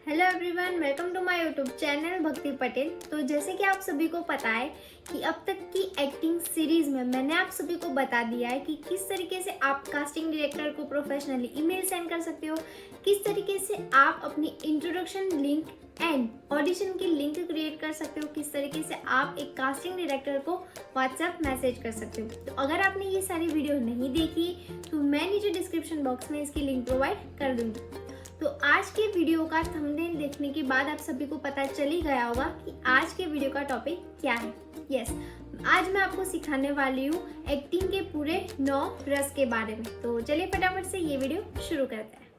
Hello everyone, welcome to my YouTube channel Bhakti Patel. तो जैसे कि आप सभी को पता है कि अब तक की एक्टिंग सीरीज में मैंने आप सभी को बता दिया है कि किस तरीके से आप कास्टिंग डायरेक्टर को प्रोफेशनली ईमेल सेंड कर सकते हो, किस तरीके से आप अपनी इंट्रोडक्शन लिंक एंड ऑडिशन की लिंक क्रिएट कर सकते हो, किस तरीके से आप एक कास्टिंग डायरेक्टर को व्हाट्सएप मैसेज कर सकते हो। तो अगर आपने ये सारी वीडियो नहीं देखी तो मैं नीचे डिस्क्रिप्शन बॉक्स में इसकी लिंक प्रोवाइड कर दूंगी। तो आज के वीडियो का थंबनेल देखने के बाद आप सभी को पता चल ही गया होगा कि आज के वीडियो का टॉपिक क्या है। यस, आज मैं आपको सिखाने वाली हूँ एक्टिंग के पूरे 9 रस के बारे में। तो चलिए फटाफट से ये वीडियो शुरू करते हैं।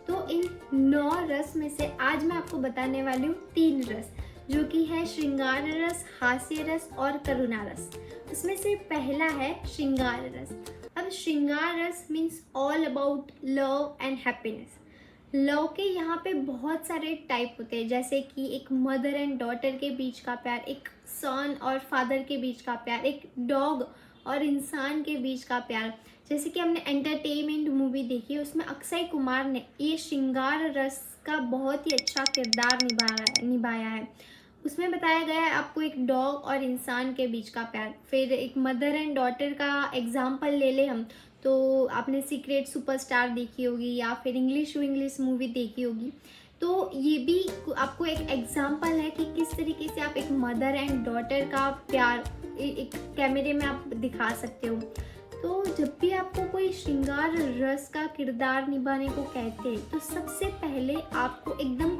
तो इन 9 रस में से आज मैं आपको बताने वाली हूँ 3 रस, जो कि है श्रृंगार रस, हास्य रस और करुणा रस। उसमें से पहला है श्रृंगार रस। अब श्रृंगार रस means all about love and happiness. Love के यहाँ पे बहुत सारे टाइप होते हैं, जैसे कि एक मदर एंड डॉटर के बीच का प्यार, एक सन और फादर के बीच का प्यार, एक डॉग और इंसान के बीच का प्यार। जैसे कि हमने एंटरटेनमेंट मूवी देखी है, उसमें अक्षय कुमार ने ये श्रृंगार रस का बहुत ही अच्छा किरदार निभाया है। उसमें बताया गया है आपको एक डॉग और इंसान के बीच का प्यार। फिर एक मदर एंड डॉटर का एग्जाम्पल ले ले हम, तो आपने सीक्रेट सुपरस्टार देखी होगी या फिर इंग्लिश मूवी देखी होगी। तो ये भी आपको एक एग्जाम्पल है कि किस तरीके से आप एक मदर एंड डॉटर का प्यार एक कैमरे में आप दिखा सकते हो। तो जब भी आपको कोई श्रृंगार रस का किरदार निभाने को कहते हैं तो सबसे पहले आपको एकदम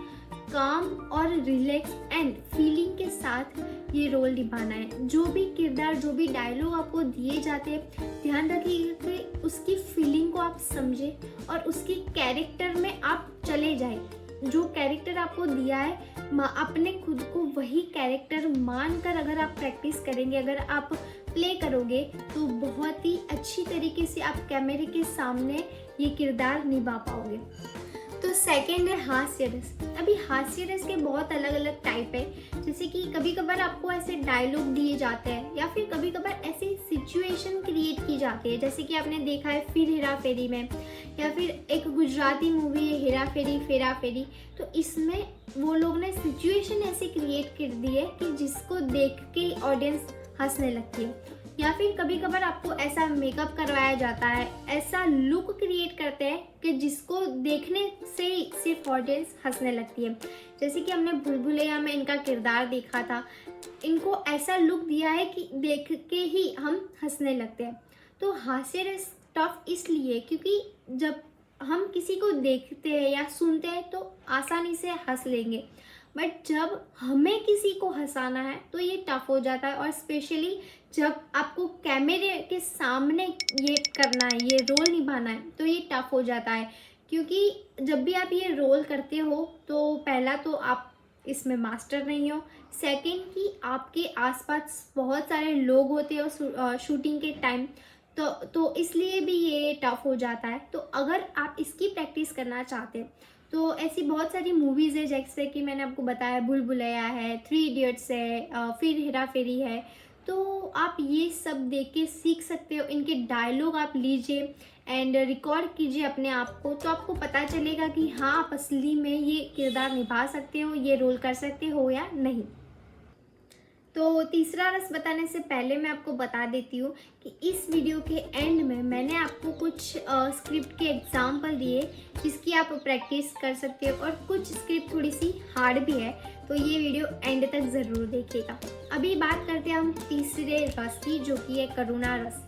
काम और रिलैक्स एंड फीलिंग के साथ ये रोल निभाना है। जो भी किरदार, जो भी डायलॉग आपको दिए जाते हैं, ध्यान रखिएगा कि उसकी फीलिंग को आप समझे और उसकी कैरेक्टर में आप चले जाए। जो कैरेक्टर आपको दिया है अपने खुद को वही कैरेक्टर मानकर अगर आप प्रैक्टिस करेंगे, अगर आप प्ले करोगे तो बहुत ही अच्छी तरीके से आप कैमरे के सामने ये किरदार निभा पाओगे। तो सेकेंड है हास्य रस। अभी हास्य रस के बहुत अलग अलग टाइप है, जैसे कि कभी कभार आपको ऐसे डायलॉग दिए जाते हैं या फिर कभी कभार ऐसी सिचुएशन क्रिएट की जाती है, जैसे कि आपने देखा है फिर हेरा फेरी में, या फिर एक गुजराती मूवी है हेरा फेरी फेरा फेरी। तो इसमें वो लोग ने सिचुएशन ऐसी क्रिएट कर दी है कि जिसको देख के ऑडियंस हंसने लगती है। या फिर कभी कभार आपको ऐसा मेकअप करवाया जाता है, ऐसा लुक क्रिएट करते हैं कि जिसको देखने से ही सिर्फ ऑडियंस हंसने लगती है। जैसे कि हमने भूल भुलैया में इनका किरदार देखा था, इनको ऐसा लुक दिया है कि देख के ही हम हंसने लगते हैं। तो हास्य रस टफ इसलिए क्योंकि जब हम किसी को देखते हैं या सुनते हैं तो आसानी से हंस लेंगे, बट जब हमें किसी को हंसाना है तो ये टफ हो जाता है। और स्पेशली जब आपको कैमरे के सामने ये करना है, ये रोल निभाना है, तो ये टफ हो जाता है। क्योंकि जब भी आप ये रोल करते हो तो पहला तो आप इसमें मास्टर नहीं हो, सेकंड कि आपके आसपास बहुत सारे लोग होते हैं शूटिंग के टाइम, तो इसलिए भी ये टफ हो जाता है। तो अगर आप इसकी प्रैक्टिस करना चाहते हैं तो ऐसी बहुत सारी मूवीज़ है, जैसे कि मैंने आपको बताया भूल भुलैया है, 3 इडियट्स है, फिर हेरा फेरी है। तो आप ये सब देख के सीख सकते हो, इनके डायलॉग आप लीजिए एंड रिकॉर्ड कीजिए अपने आप को, तो आपको पता चलेगा कि हाँ आप असली में ये किरदार निभा सकते हो, ये रोल कर सकते हो या नहीं। तो तीसरा रस बताने से पहले मैं आपको बता देती हूँ कि इस वीडियो के एंड में मैंने आपको कुछ स्क्रिप्ट के एग्जाम्पल दिए जिसकी आप प्रैक्टिस कर सकते हो, और कुछ स्क्रिप्ट थोड़ी सी हार्ड भी है, तो ये वीडियो एंड तक ज़रूर देखिएगा। अभी बात करते हैं हम तीसरे रस की, जो कि है करुणा रस।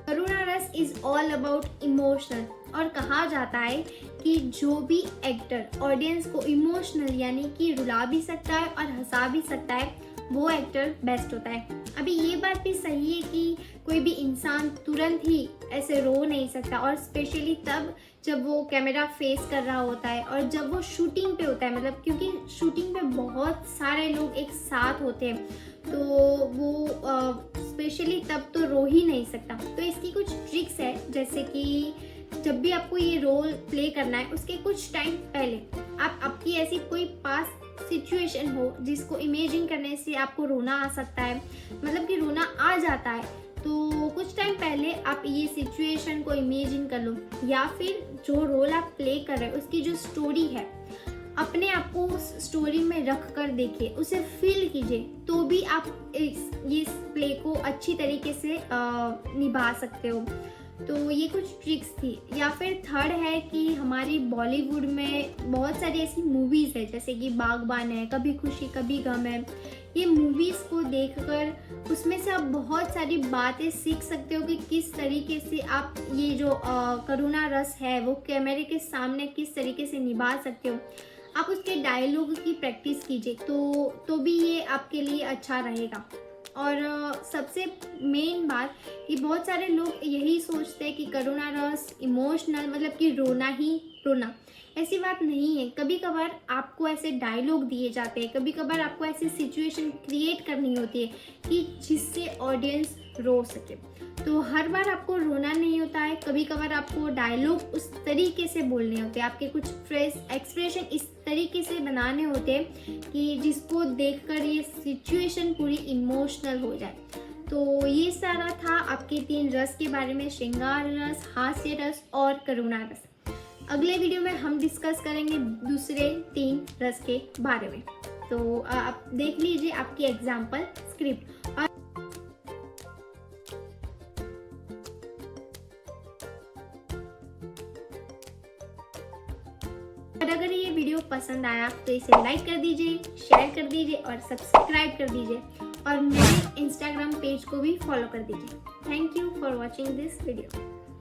करुणा रस इज ऑल अबाउट इमोशनल, और कहा जाता है कि जो भी एक्टर ऑडियंस को इमोशनल यानी कि रुला भी सकता है और हंसा भी सकता है, वो एक्टर बेस्ट होता है। अभी ये बात भी सही है कि कोई भी इंसान तुरंत ही ऐसे रो नहीं सकता, और स्पेशली तब जब वो कैमरा फेस कर रहा होता है और जब वो शूटिंग पे होता है, मतलब क्योंकि शूटिंग पे बहुत सारे लोग एक साथ होते हैं, तो वो स्पेशली तब तो रो ही नहीं सकता। तो इसकी कुछ ट्रिक्स है, जैसे कि जब भी आपको ये रोल प्ले करना है उसके कुछ टाइम पहले आप आपकी ऐसी कोई पास सिचुएशन हो जिसको इमेजिन करने से आपको रोना आ सकता है, मतलब कि रोना आ जाता है, तो कुछ टाइम पहले आप ये सिचुएशन को इमेजिन कर लो, या फिर जो रोल आप प्ले कर रहे हो उसकी जो स्टोरी है अपने आप को उस स्टोरी में रख कर देखिए, उसे फील कीजिए, तो भी आप ये प्ले को अच्छी तरीके से निभा सकते हो। तो ये कुछ ट्रिक्स थी। या फिर थर्ड है कि हमारी बॉलीवुड में बहुत सारी ऐसी मूवीज़ है, जैसे कि बागबान है, कभी खुशी कभी गम है। ये मूवीज़ को देखकर उसमें से आप बहुत सारी बातें सीख सकते हो कि किस तरीके से आप ये जो करुणा रस है वो कैमरे के सामने किस तरीके से निभा सकते हो। आप उसके डायलॉग की प्रैक्टिस कीजिए तो भी ये आपके लिए अच्छा रहेगा। और सबसे मेन बात कि बहुत सारे लोग यही सोचते हैं कि करुणा रस इमोशनल मतलब कि रोना ही रोना, ऐसी बात नहीं है। कभी कभार आपको ऐसे डायलॉग दिए जाते हैं, कभी कभार आपको ऐसी सिचुएशन क्रिएट करनी होती है कि जिससे ऑडियंस रो सके। तो हर बार आपको रोना नहीं होता है, कभी कभार आपको डायलॉग उस तरीके से बोलने होते हैं, आपके कुछ फ्रेज एक्सप्रेशन इस तरीके से बनाने होते हैं कि जिसको देखकर ये सिचुएशन पूरी इमोशनल हो जाए। तो ये सारा था आपके 3 रस के बारे में, श्रृंगार रस, हास्य रस और करुणा रस। अगले वीडियो में हम डिस्कस करेंगे दूसरे 3 रस के बारे में। तो आप देख लीजिए आपकी एग्जाम्पल स्क्रिप्ट। और अगर ये वीडियो पसंद आया तो इसे लाइक कर दीजिए, शेयर कर दीजिए और सब्सक्राइब कर दीजिए, और मेरे इंस्टाग्राम पेज को भी फॉलो कर दीजिए। Thank you for watching this video.